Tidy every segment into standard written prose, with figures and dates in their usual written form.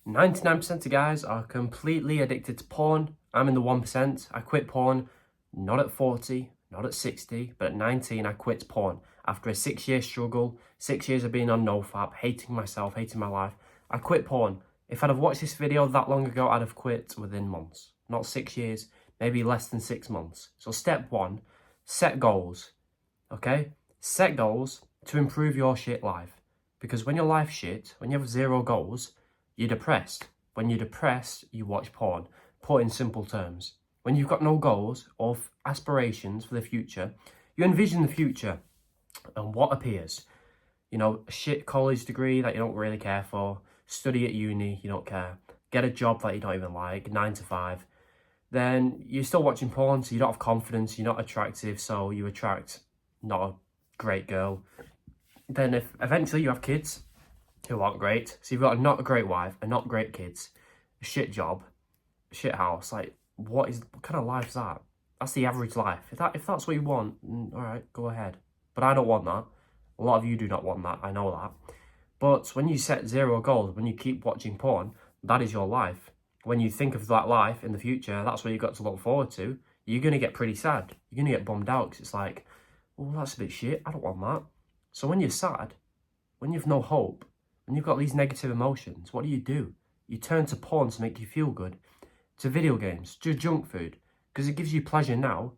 99% of guys are completely addicted to porn. I'm in the 1%. I quit porn not at 40, not at 60, but at 19 I quit porn. After a 6-year struggle, 6 years of being on NoFap, hating myself, hating my life, I quit porn. If I'd have watched this video that long ago, I'd have quit within months. Not 6 years, maybe less than 6 months. So step one, set goals, okay? Set goals to improve your shit life. Because when your life's shit, when you have 0 goals, you're depressed. When you're depressed, you watch porn. Put in simple terms. When you've got no goals or aspirations for the future, you envision the future and what appears. You know, a shit college degree that you don't really care for, study at uni, you don't care, get a job that you don't even like, 9 to 5. Then you're still watching porn, so you don't have confidence, you're not attractive, so you attract not a great girl. Then if eventually you have kids who aren't great, so you've got a not a great wife, a not great kids, a shit job, a shit house, like what kind of life is that? That's the average life. If that's what you want, all right, go ahead. But I don't want that. A lot of you do not want that, I know that. But when you set 0 goals, when you keep watching porn, that is your life. When you think of that life in the future, that's what you've got to look forward to. You're going to get pretty sad. You're going to get bummed out because it's like, oh, that's a bit shit. I don't want that. So when you're sad, when you've no hope, when you've got these negative emotions, what do? You turn to porn to make you feel good, to video games, to junk food, because it gives you pleasure now.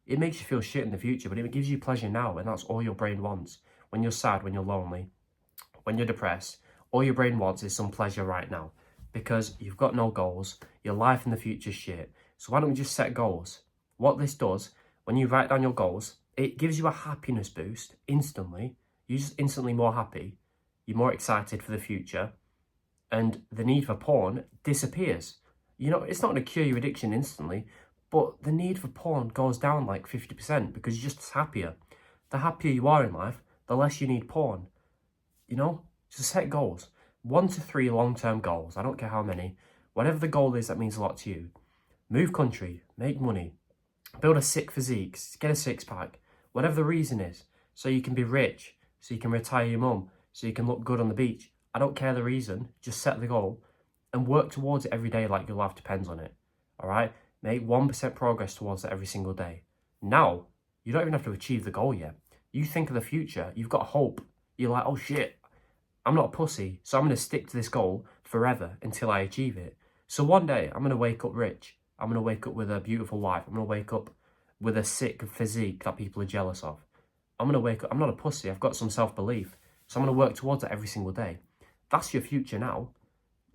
It makes you feel shit in the future, but it gives you pleasure now, and that's all your brain wants. When you're sad, when you're lonely, when you're depressed, all your brain wants is some pleasure right now, because you've got no goals, your life in the future is shit. So why don't we just set goals? What this does, when you write down your goals, it gives you a happiness boost instantly. You're just instantly more happy. You're more excited for the future, and the need for porn disappears. You know, it's not going to cure your addiction instantly, but the need for porn goes down like 50% because you're just happier. The happier you are in life, the less you need porn. You know, just set goals. 1 to 3 long-term goals. I don't care how many. Whatever the goal is that means a lot to you. Move country, make money, build a sick physique, get a six-pack, whatever the reason is, so you can be rich, so you can retire your mum, so you can look good on the beach. I don't care the reason, just set the goal and work towards it every day like your life depends on it, all right? Make 1% progress towards it every single day. Now, you don't even have to achieve the goal yet. You think of the future, you've got hope. You're like, oh shit, I'm not a pussy, so I'm going to stick to this goal forever until I achieve it. So one day, I'm going to wake up rich. I'm going to wake up with a beautiful life. I'm going to wake up with a sick physique that people are jealous of. I'm going to wake up, I'm not a pussy, I've got some self-belief. So I'm going to work towards it every single day. That's your future now.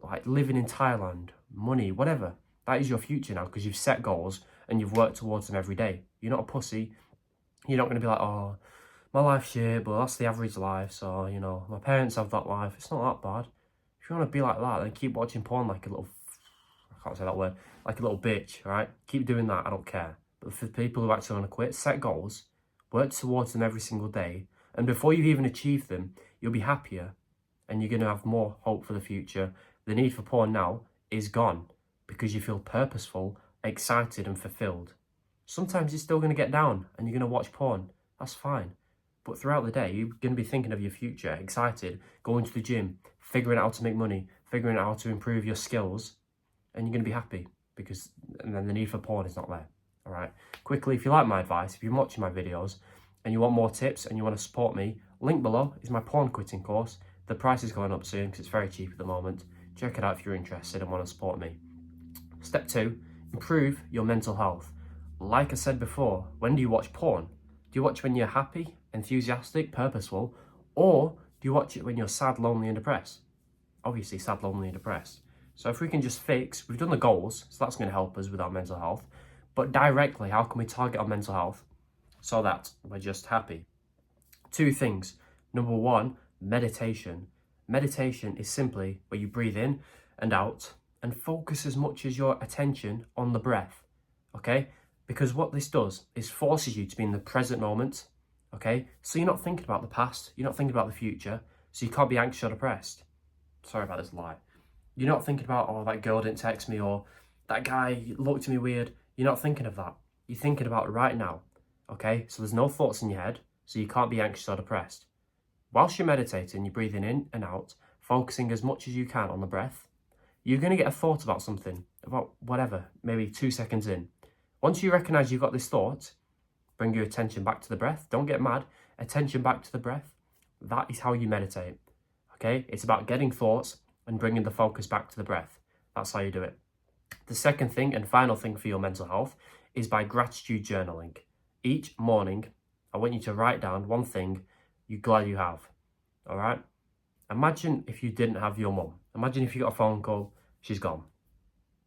Like living in Thailand, money, whatever. That is your future now because you've set goals and you've worked towards them every day. You're not a pussy. You're not going to be like, oh, my life's shit, but that's the average life. So, you know, my parents have that life. It's not that bad. If you want to be like that, then keep watching porn like a little, I can't say that word, like a little bitch, right? Keep doing that. I don't care. But for people who actually want to quit, set goals, work towards them every single day. And before you've even achieved them, you'll be happier and you're going to have more hope for the future. The need for porn now is gone because you feel purposeful, excited and fulfilled. Sometimes you're still going to get down and you're going to watch porn. That's fine. But throughout the day, you're going to be thinking of your future, excited, going to the gym, figuring out how to make money, figuring out how to improve your skills, and you're going to be happy and then the need for porn is not there. All right. Quickly, if you like my advice, if you're watching my videos and you want more tips and you want to support me, link below is my porn quitting course. The price is going up soon because it's very cheap at the moment. Check it out if you're interested and want to support me. Step 2, improve your mental health. Like I said before, when do you watch porn? Do you watch when you're happy, enthusiastic, purposeful, or do you watch it when you're sad, lonely and depressed? Obviously sad, lonely and depressed. So if we can just we've done the goals, so that's going to help us with our mental health, but directly, how can we target our mental health so that we're just happy? 2 things. Number 1, meditation. Meditation is simply where you breathe in and out and focus as much as your attention on the breath, okay? Because what this does is forces you to be in the present moment, okay? So you're not thinking about the past, you're not thinking about the future, so you can't be anxious or depressed. Sorry about this lie. You're not thinking about, oh, that girl didn't text me, or that guy looked at me weird. You're not thinking of that. You're thinking about right now, okay? So there's no thoughts in your head, so you can't be anxious or depressed. Whilst you're meditating, you're breathing in and out, focusing as much as you can on the breath. You're going to get a thought about something, about whatever, maybe 2 seconds in. Once you recognize you've got this thought, bring your attention back to the breath. Don't get mad. Attention back to the breath. That is how you meditate. Okay? It's about getting thoughts and bringing the focus back to the breath. That's how you do it. The second thing and final thing for your mental health is by gratitude journaling. Each morning, I want you to write down one thing you're glad you have. All right? Imagine if you didn't have your mum. Imagine if you got a phone call, she's gone.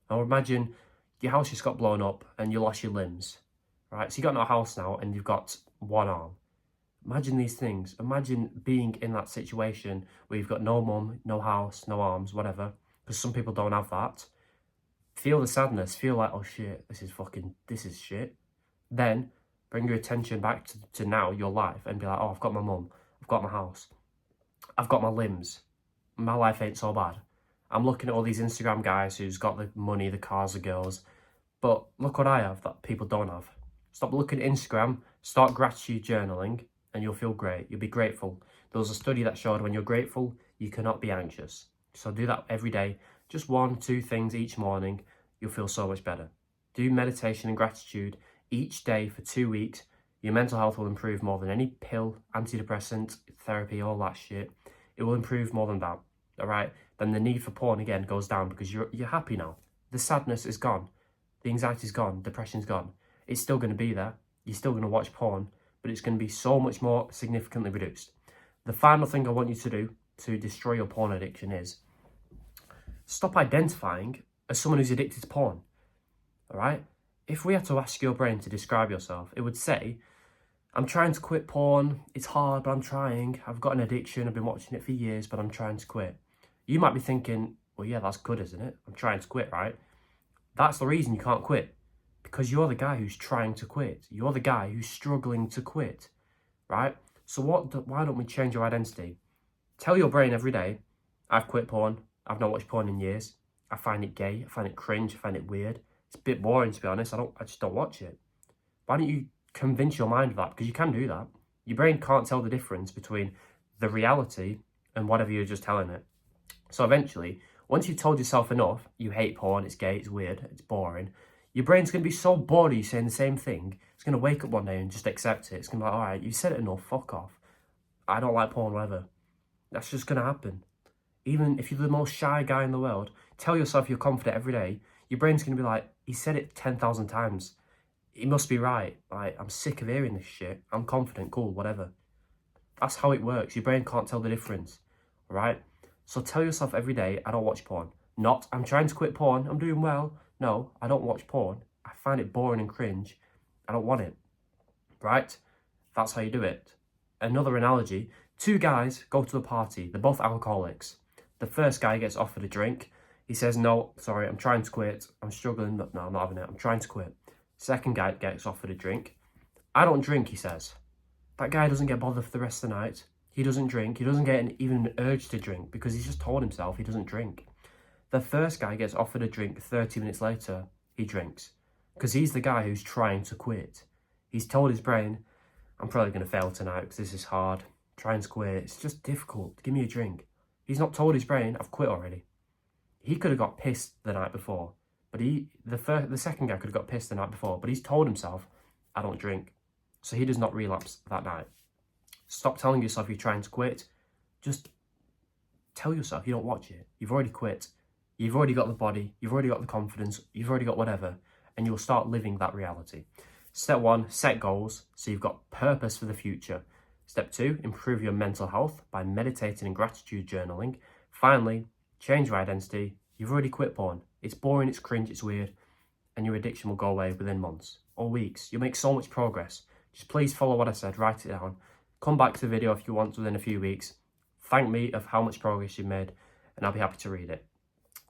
Or imagine your house just got blown up and you lost your limbs. Right? So you got no house now and you've got one arm. Imagine these things. Imagine being in that situation where you've got no mum, no house, no arms, whatever. Because some people don't have that. Feel the sadness. Feel like, oh shit, this is shit. Then bring your attention back to now, your life, and be like, oh, I've got my mum, I've got my house, I've got my limbs. My life ain't so bad. I'm looking at all these Instagram guys who's got the money, the cars, the girls. But look what I have that people don't have. Stop looking at Instagram, start gratitude journaling, and you'll feel great. You'll be grateful. There was a study that showed when you're grateful, you cannot be anxious. So do that every day. Just 1-2 things each morning. You'll feel so much better. Do meditation and gratitude each day for 2 weeks. Your mental health will improve more than any pill, antidepressant, therapy, all that shit. It will improve more than that. All right? Then the need for porn again goes down because you're happy now. The sadness is gone. The anxiety's gone. Depression's gone. It's still going to be there. You're still going to watch porn, but it's going to be so much more significantly reduced. The final thing I want you to do to destroy your porn addiction is stop identifying as someone who's addicted to porn. All right? If we had to ask your brain to describe yourself, it would say, I'm trying to quit porn. It's hard, but I'm trying. I've got an addiction. I've been watching it for years, but I'm trying to quit. You might be thinking, well, yeah, that's good, isn't it? I'm trying to quit, right? That's the reason you can't quit. Because you're the guy who's trying to quit. You're the guy who's struggling to quit, right? So why don't we change your identity? Tell your brain every day, I've quit porn. I've not watched porn in years. I find it gay. I find it cringe. I find it weird. It's a bit boring, to be honest. I just don't watch it. Why don't you convince your mind of that? Because you can do that. Your brain can't tell the difference between the reality and whatever you're just telling it. So eventually, once you've told yourself enough, you hate porn, it's gay, it's weird, it's boring, your brain's going to be so bored of you saying the same thing, it's going to wake up one day and just accept it. It's going to be like, all right, you said it enough, fuck off. I don't like porn, whatever. That's just going to happen. Even if you're the most shy guy in the world, tell yourself you're confident every day, your brain's going to be like, he said it 10,000 times. He must be right. Like, I'm sick of hearing this shit. I'm confident, cool, whatever. That's how it works. Your brain can't tell the difference, all right? So tell yourself every day, I don't watch porn. Not, I'm trying to quit porn, I'm doing well. No, I don't watch porn. I find it boring and cringe. I don't want it, right? That's how you do it. Another analogy, 2 guys go to a party. They're both alcoholics. The first guy gets offered a drink. He says, no, sorry, I'm trying to quit. I'm struggling. No, I'm not having it. I'm trying to quit. Second guy gets offered a drink. I don't drink, he says. That guy doesn't get bothered for the rest of the night. He doesn't drink. He doesn't get even an urge to drink because he's just told himself he doesn't drink. The first guy gets offered a drink 30 minutes later. He drinks because he's the guy who's trying to quit. He's told his brain, I'm probably going to fail tonight because this is hard. Trying to quit. It's just difficult. Give me a drink. He's not told his brain, I've quit already. He could have got pissed the night before. But the second guy could have got pissed the night before. But he's told himself, I don't drink. So he does not relapse that night. Stop telling yourself you're trying to quit. Just tell yourself you don't watch it. You've already quit. You've already got the body. You've already got the confidence. You've already got whatever. And you'll start living that reality. Step 1, set goals. So you've got purpose for the future. Step 2, improve your mental health by meditating and gratitude journaling. Finally, change your identity. You've already quit porn. It's boring, it's cringe, it's weird. And your addiction will go away within months or weeks. You'll make so much progress. Just please follow what I said, write it down. Come back to the video if you want within a few weeks. Thank me of how much progress you've made and I'll be happy to read it.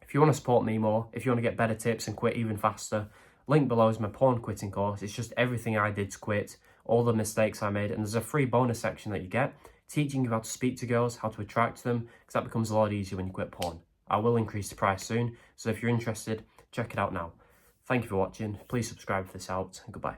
If you want to support me more, if you want to get better tips and quit even faster, link below is my porn quitting course. It's just everything I did to quit, all the mistakes I made, and there's a free bonus section that you get, teaching you how to speak to girls, how to attract them, because that becomes a lot easier when you quit porn. I will increase the price soon, so if you're interested, check it out now. Thank you for watching. Please subscribe if this helped, and goodbye.